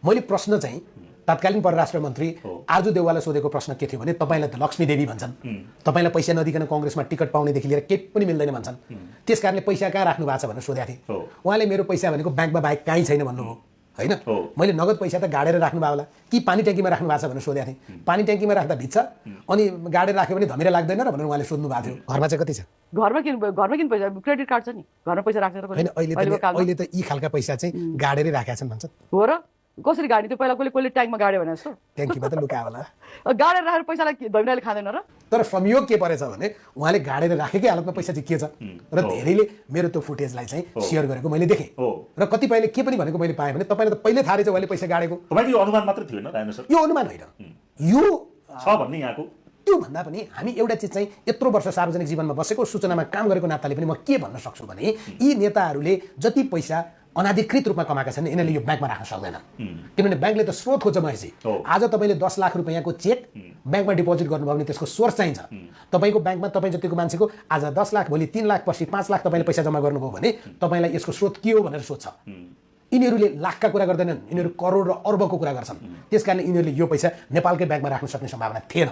मैले प्रश्न चाहिँ तत्कालीन परराष्ट्र मन्त्री आजु देउवालाई सोधेको प्रश्न के थियो भने तपाईलाई त लक्ष्मी देवी भन्छन्, तपाईलाई पैसा नदिकन कांग्रेसमा टिकट पाउनेदेखि लिएर केही पनि मिल्दैन भन्छन्, त्यसकारणले पैसा कहाँ राख्नु भएको छ भनेर सोधेको थिएँ। उहाँले मेरो पैसा भनेको ब्याङ्कमा बाहेक कहीँ छैन भन्नुभयो हैन। मैले नगद पैसा त गाडेर राख्नु भयो होला कि पानी ट्याङ्कीमा राख्नु भएको छ भनेर सोधेको थिएँ। पानी ट्याङ्कीमा राख्दा भिज्छ अनि गाडेर राख्यो भने धमिरा लाग्दैन र भनेर उहाँले सोध्नु भएको थियो। घरमा चाहिँ कति छ? घरमा किन पैसा क्रेडिट कार्ड छ नि, घरमा पैसा राख्छ हैन। अहिले त यी खालका पैसा चाहिँ गाडेरै राखेका छन् भन्छन्। हो र कसरी गाडी त्यो पहिला कसले ट्याङ्कमा गाड्यो भने जस्तो ट्याङ्कीमा त लुकायो होला। गाडेर राखेर पैसालाई धमिराले खाँदैन र? तर संयोग के परेछ भने उहाँले गाडेर राखेकै हालतमा पैसा चाहिँ के छ र धेरैले मेरो त्यो फुटेजलाई चाहिँ सेयर गरेको मैले देखेँ र कतिपयले के पनि भनेको मैले पाएँ भने तपाईँले त पहिले थाहा रहेछ उहाँले पैसा गाडेको। तपाईँको यो अनुमान मात्र थियो होइन राजेन्द्र सर? यो अनुमान होइन, यो छ भन्ने यहाँको। त्यो भन्दा पनि हामी एउटा चिज चाहिँ यत्रो वर्ष सार्वजनिक जीवनमा बसेको सूचनामा काम गरेको नाताले पनि म के भन्न सक्छु भने यी नेताहरूले जति पैसा अनाधिकृत रूपमा कमाएका छन् यिनीहरूले यो ब्याङ्कमा राख्न सक्दैनन्, किनभने ब्याङ्कले त स्रोत खोज्छ। महेशजी आज तपाईँले 10 लाख रुपियाँको चेक ब्याङ्कमा डिपोजिट गर्नुभयो भने त्यसको सोर्स चाहिन्छ। तपाईँको ब्याङ्कमा तपाईँ जतिको मान्छेको आज 10 लाख भोलि 3 लाख पछि 5 लाख तपाईँले पैसा जम्मा गर्नुभयो भने तपाईँलाई यसको स्रोत के हो भनेर सोध्छ। यिनीहरूले लाखका कुरा गर्दैनन्, यिनीहरू करोड र अर्बको कुरा गर्छन्। त्यसकारणले यिनीहरूले यो पैसा नेपालकै ब्याङ्कमा राख्न सक्ने सम्भावना थिएन।